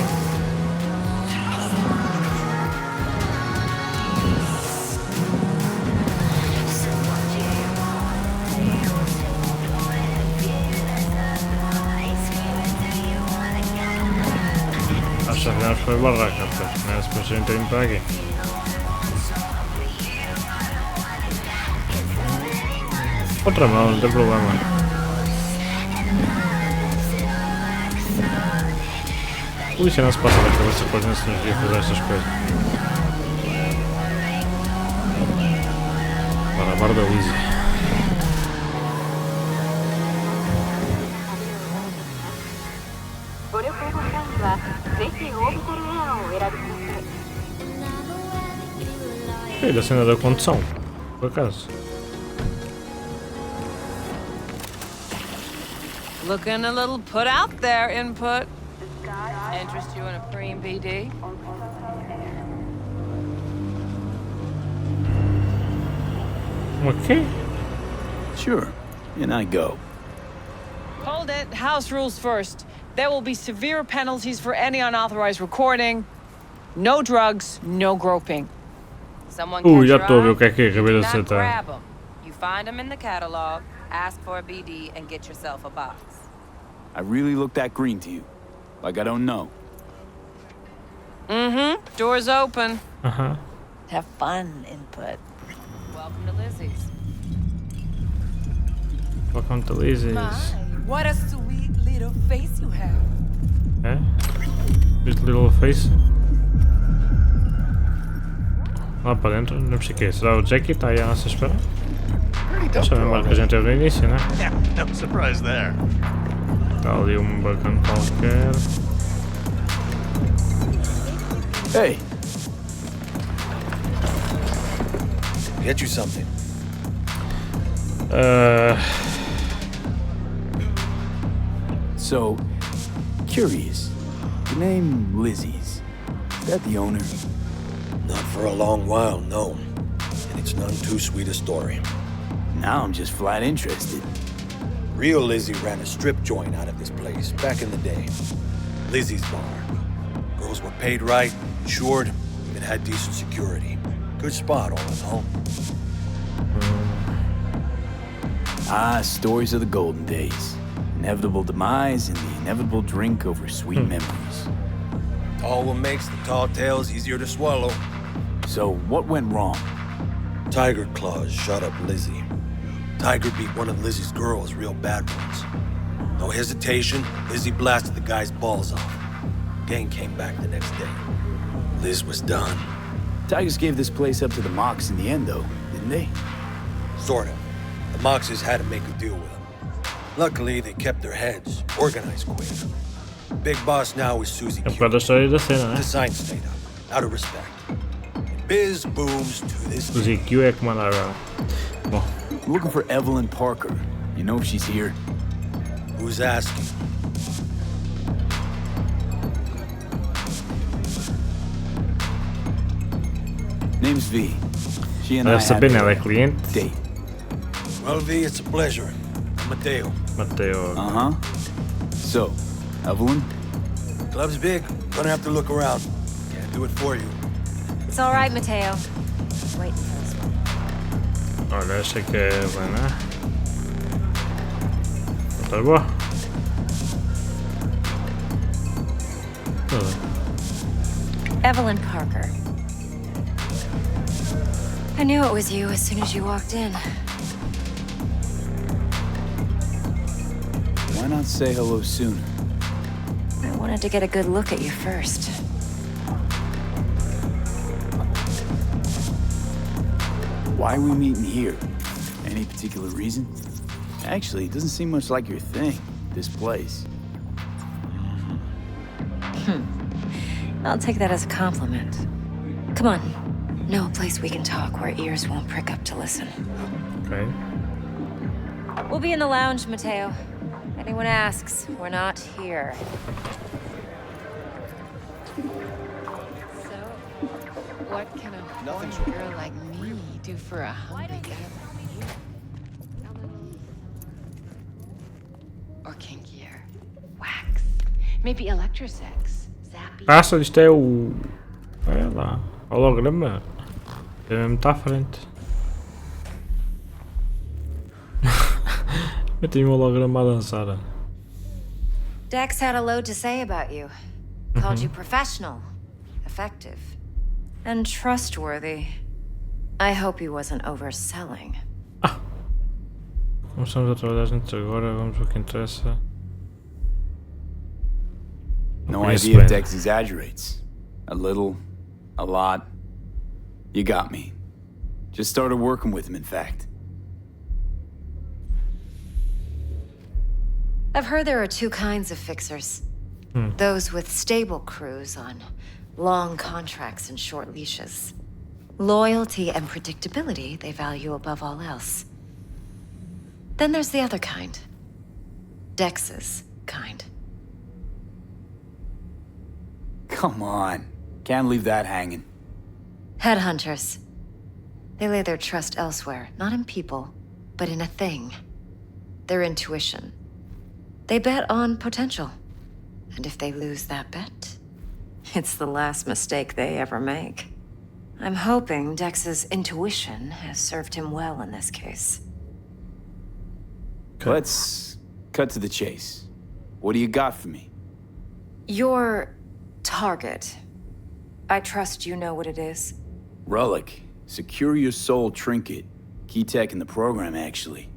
Acho que afinal foi barraca, porque não é suposto eu entrar para aqui. Outra mão, não tem problema. A polícia não se passa da cabeça para não se nos dia fazer estas coisas. Para a bar da Lizzie. É da cena da condução, por acaso. Looking a little put out there, input. Interest you in a preem BD? Okay. Sure. And I go. Hold it. House rules first. There will be severe penalties for any unauthorized recording. No drugs, no groping. Someone Já estou a ver o que é acabei de acertar. grab them. You find them in the catalog, ask for a BD, and get yourself a box. I really look that green to you. Like I don't know. Mm-hmm. Door's open. Have fun, input. Welcome to Lizzie's. Welcome to Lizzie's. My, what a sweet little face you have. É? This little face. Lá para dentro, não sei o que é. Será o Jackie? Está aí à nossa espera? Essa é a memória que a gente teve no início, né? Yeah, no surprise there. Está ali bacana qualquer. Hey, Get you something. So, curious. The name Lizzie's. Is that the owner? Not for a long while, no. And it's none too sweet a story. Now I'm just flat interested. Real Lizzie ran a strip joint out of this place back in the day. Lizzie's bar. Girls were paid right, insured, even had decent security. Good spot, all in all. Ah, stories of the golden days. Inevitable demise and the inevitable drink over sweet memories. All what makes the tall tales easier to swallow. So, what went wrong? Tiger Claws shot up Lizzie. Tiger beat one of Lizzie's girls real bad ones. No hesitation, Lizzie blasted the guy's balls off. Gang came back the next day. Liz was done. Tigers gave this place up to the Mox in the end, though, didn't they? Sort of. The Moxes had to make a deal with them. Luckily, they kept their heads, organized quick. Big boss now is Susie É Q. para a história da cena, né? The sign stayed up, out of respect. Biz booms to this O ZQ é que manda agora. Bom, Looking for Evelyn Parker. You know if she's here? Who's asking? Name's V. She and I deve had saber, né? Ela é a cliente. date. Well, V, it's a pleasure. I'm Mateo. Mateo. Uh-huh. So, Evelyn? Club's big. Gonna have to look around. Can't do it for you. It's all right, Mateo. Waiting for this one. Olha, esta que é buena. Está boa. Evelyn Parker. I knew it was you as soon as you walked in. Why not say hello sooner? I wanted to get a good look at you first. Why are we meeting here? Any particular reason? Actually, it doesn't seem much like your thing, this place. I'll take that as a compliment. Come on. Know a place we can talk where ears won't prick up to listen. Ok. We'll be in the lounge, Mateo. Anyone asks, we're not here. So, what can a horny girl like me do for a hungry guy like you? Or kinkier? Wax? Maybe electrosex? Zappy? Passa, isto é o... Olha lá. Holograma. É mesmo, está à frente. Eu tenho um holograma a dançar. Dex had a load to say about you. Called you professional, effective, and trustworthy. I hope he wasn't overselling. Começamos a trabalhar juntos agora, vamos ver o que interessa. No Yes, idea man. if Dex exaggerates. A little, a lot. You got me. Just started working with him, in fact. I've heard there are two kinds of fixers. Those with stable crews on long contracts and short leashes. Loyalty and predictability they value above all else. Then there's the other kind. Dex's kind. Come on. Can't leave that hanging. Headhunters. They lay their trust elsewhere, not in people, but in a thing. Their intuition. They bet on potential. And if they lose that bet, it's the last mistake they ever make. I'm hoping Dex's intuition has served him well in this case. Okay. Let's cut to the chase. What do you got for me? Your target. I trust you know what it is. Relic. Secure your soul trinket. Key tech in the program, actually.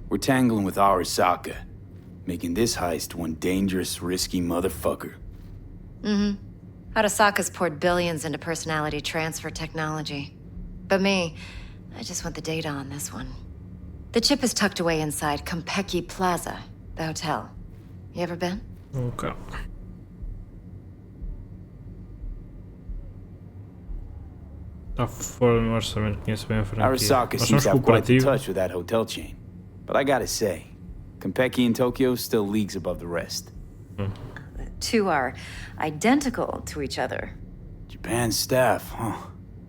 We're tangling with Arasaka, making this heist one dangerous, risky motherfucker. Mm-hmm. Arasaka's poured billions into personality transfer technology. But me, I just want the data on this one. The chip is tucked away inside Konpeki Plaza, the hotel. You ever been? Okay. Tá fora do meu orçamento, conheço bem a franquia. Arasaka Nós seems somos to have quite the cooperativo. touch with that hotel chain. But I gotta say, Konpeki and Tokyo still leagues above the rest. The two are identical to each other. Japan's staff, huh?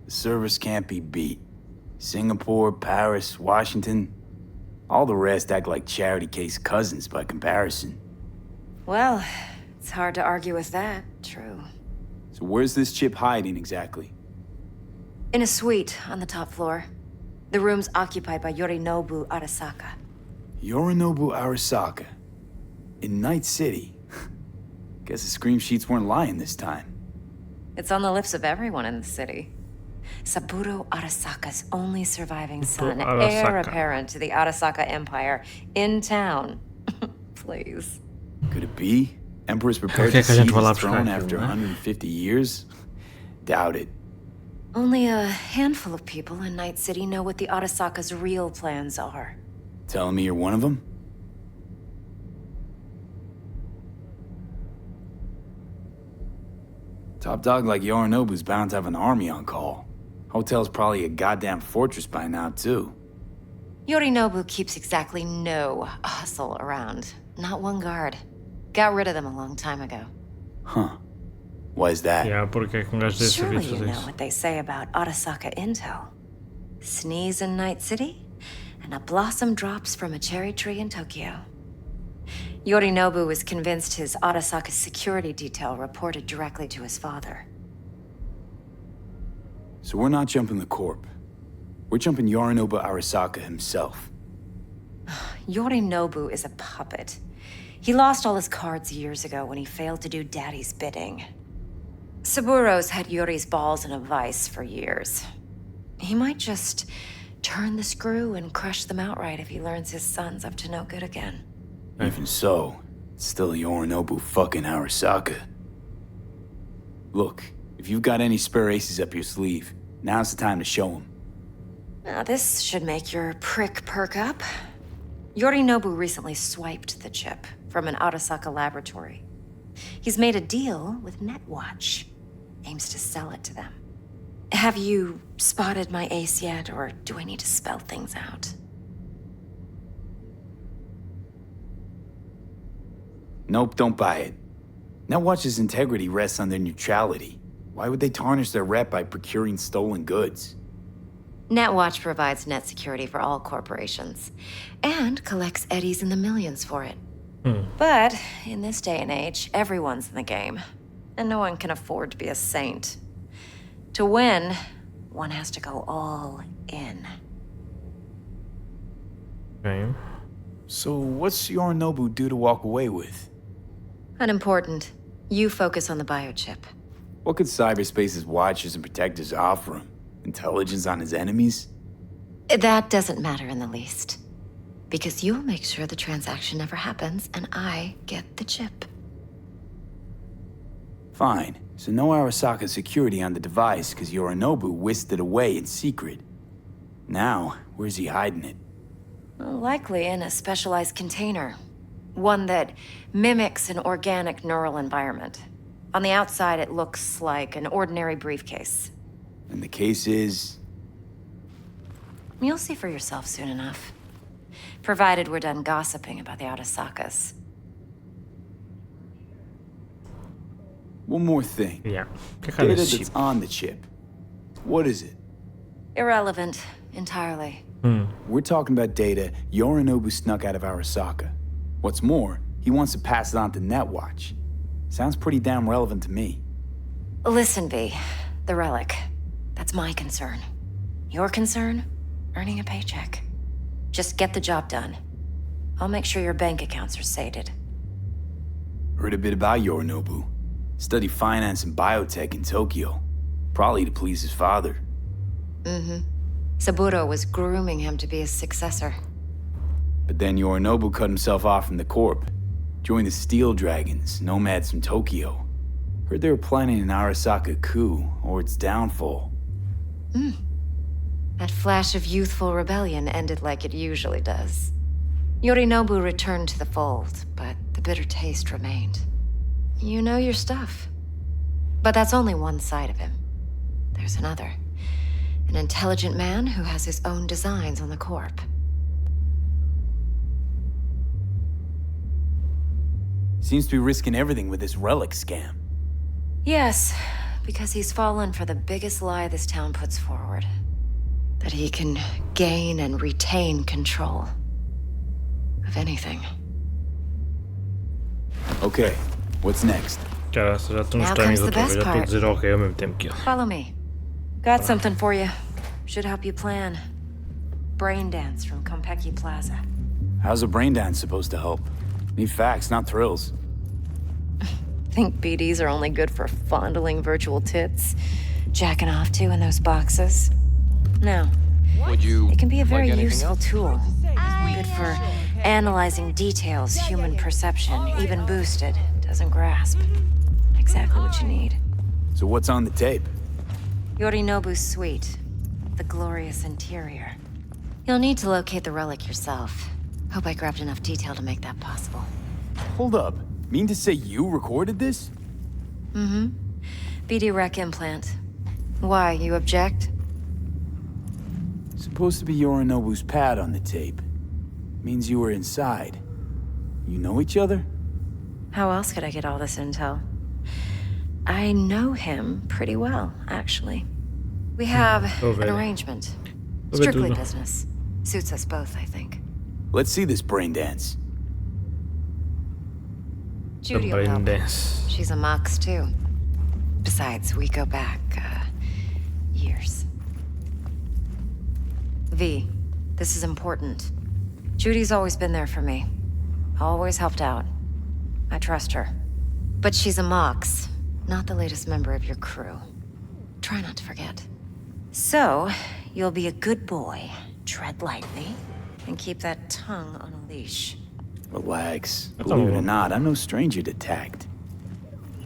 The service can't be beat. Singapore, Paris, Washington. All the rest act like charity case cousins by comparison. Well, it's hard to argue with that. True. So where's this chip hiding exactly? In a suite on the top floor. The room's occupied by Yorinobu Arasaka. Yorinobu Arasaka. In Night City. Guess the scream sheets weren't lying this time. It's on the lips of everyone in the city. Saburo Arasaka's only surviving son, heir Arasaka. apparent to the Arasaka Empire, in town. Please. Could it be? Emperor's prepared Okay, to seize vai lá his throne buscar after aquilo, né? 150 years? Doubt it. Only a handful of people in Night City know what the Arasaka's real plans are. Telling me you're one of them? Top dog like Yorinobu's bound to have an army on call. Hotel's probably a goddamn fortress by now, too. Yorinobu keeps exactly no hustle around. Not one guard. Got rid of them a long time ago. Huh. Why is that? Yeah, porque é que um gajo desse Surely serviço you faz know isso. what they say about Arasaka intel. Sneeze in Night City, and a blossom drops from a cherry tree in Tokyo. Yorinobu was convinced his Arasaka security detail reported directly to his father. So we're not jumping the corp. We're jumping Yorinobu Arasaka himself. Yorinobu is a puppet. He lost all his cards years ago when he failed to do Daddy's bidding. Saburo's had Yuri's balls in a vice for years. He might just turn the screw and crush them outright if he learns his son's up to no good again. Even so, it's still Yorinobu fucking Arasaka. Look, if you've got any spare aces up your sleeve, now's the time to show them. Now this should make your prick perk up. Yorinobu recently swiped the chip from an Arasaka laboratory. He's made a deal with Netwatch. Aims to sell it to them. Have you spotted my ace yet, or do I need to spell things out? Nope, don't buy it. Netwatch's integrity rests on their neutrality. Why would they tarnish their rep by procuring stolen goods? Netwatch provides net security for all corporations, and collects eddies in the millions for it. But in this day and age, everyone's in the game, and no one can afford to be a saint. To win, one has to go all in. Okay. So what's Yorinobu due to walk away with? Unimportant. You focus on the biochip. What could cyberspace's watchers and protectors offer him? Intelligence on his enemies? That doesn't matter in the least. Because you'll make sure the transaction never happens, and I get the chip. Fine. So no Arasaka security on the device because Yorinobu whisked it away in secret. Now, where's he hiding it? Well, likely in a specialized container. One that mimics an organic neural environment. On the outside, it looks like an ordinary briefcase. And the case is... You'll see for yourself soon enough. Provided we're done gossiping about the Arasakas. One more thing. Yeah. Data that's on the chip. What is it? Irrelevant, entirely. We're talking about data Yorinobu snuck out of Arasaka. What's more, he wants to pass it on to Netwatch. Sounds pretty damn relevant to me. Listen, V. The relic. That's my concern. Your concern? Earning a paycheck. Just get the job done. I'll make sure your bank accounts are sated. Heard a bit about Yorinobu. Studied finance and biotech in Tokyo. Probably to please his father. Saburo was grooming him to be his successor. But then Yorinobu cut himself off from the corp. Joined the Steel Dragons, nomads from Tokyo. Heard they were planning an Arasaka coup, or its downfall. That flash of youthful rebellion ended like it usually does. Yorinobu returned to the fold, but the bitter taste remained. You know your stuff. But that's only one side of him. There's another. An intelligent man who has his own designs on the corp. Seems to be risking everything with this relic scam. Yes, because he's fallen for the biggest lie this town puts forward. That he can gain and retain control of anything. Okay, what's next? Cara, já estou nos Now timings comes the outra vez, best já estou a part. dizer ok ao mesmo tempo que ele. Follow me. Got something for you. Should help you plan. Brain dance from Konpeki Plaza. How's a brain dance supposed to help? Need facts, not thrills. Think BDs are only good for fondling virtual tits? Jacking off to in those boxes? No. Would you It can be a very like anything useful else? tool. Good for analyzing details human perception, even boosted, doesn't grasp. Exactly what you need. So what's on the tape? Yorinobu's suite. The glorious interior. You'll need to locate the relic yourself. Hope I grabbed enough detail to make that possible. Hold up. Mean to say you recorded this? Mm-hmm. BD rec implant. Why, you object? Supposed to be Yorinobu's pad on the tape. Means you were inside. You know each other? How else could I get all this intel? I know him pretty well, actually. We have an arrangement. Strictly business. Suits us both, I think. Let's see this brain dance. Judy will help. She's a Mox, too. Besides, we go back, years. V, this is important. Judy's always been there for me. Always helped out. I trust her. But she's a Mox, not the latest member of your crew. Try not to forget. So, you'll be a good boy, tread lightly, and keep that tongue on a leash. Relax. Believe it or not, I'm no stranger to tact.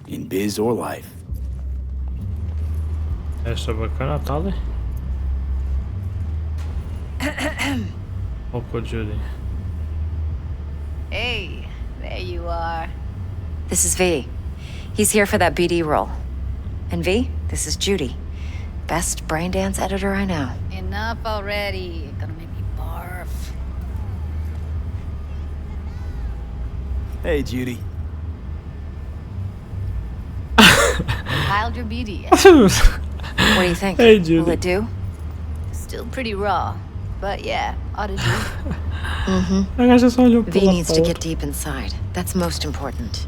In biz or life. Esta bacana, Tali? Opa, Judy. Hey, there you are. This is V. He's here for that BD role. And V, this is Judy. Best brain dance editor I know. Enough already. You're gonna make me barf. Hey, Judy. Compiled your BD. What do you think? Hey, Judy. Will it do? Still pretty raw, but yeah, ought to do. Mm-hmm. V needs to get deep inside. That's most important.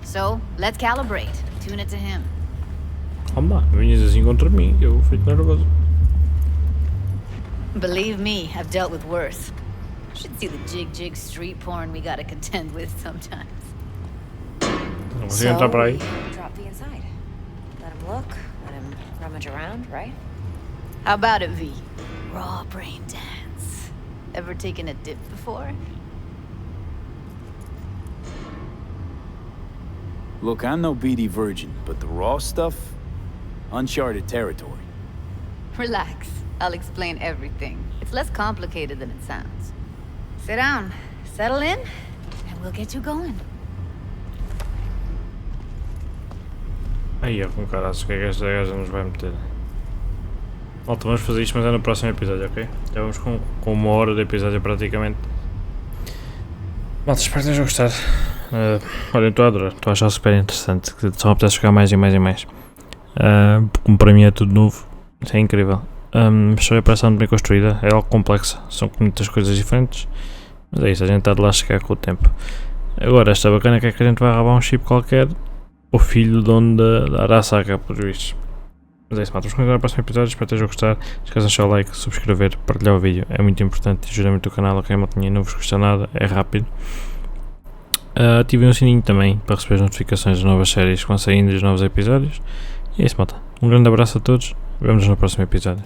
So, let's calibrate. Tune it to him. Calma, vinhas assim contra mim, que eu fico nervoso. Believe me, I've dealt with worse. Should see the jig street porn we gotta contend with sometimes. Não consigo entrar para aí. Drop V inside. Let him look, let him rummage around, right? How about it, V? Raw brain dance. Ever taken a dip before? Look, I'm no BD virgin, but the raw stuff, uncharted territory. Relax. I'll explain everything. It's less complicated than it sounds. Sit down, settle in, and we'll get you going. Aí, ó, com caraças, o que é que esta gaja nos vai meter? Malta, vamos fazer isto, mas é no próximo episódio, ok? Já vamos com 1 hora de episódio praticamente. Malta, espero que tenham gostado. Olha, estou a adorar, estou a achar super interessante, que só me apetece jogar mais e mais e mais. Como para mim é tudo novo, isso é incrível. A história parece muito bem construída, é algo complexa, são muitas coisas diferentes, mas é isso, a gente está de lá chegar com o tempo. Agora, esta bacana que é que a gente vai roubar um chip qualquer, o filho de onde da Arasaka, por isso. Mas é isso, malta, vamos continuar no próximo episódio, espero que estejam a gostar. Não esqueçam de deixar o like, subscrever, partilhar o vídeo, é muito importante, ajuda muito o canal, ok, maltinha, não vos custa nada, é rápido. Ativem o sininho também para receber as notificações das novas séries que vão saindo e dos novos episódios. E é isso, malta. Um grande abraço a todos. Vemo-nos no próximo episódio.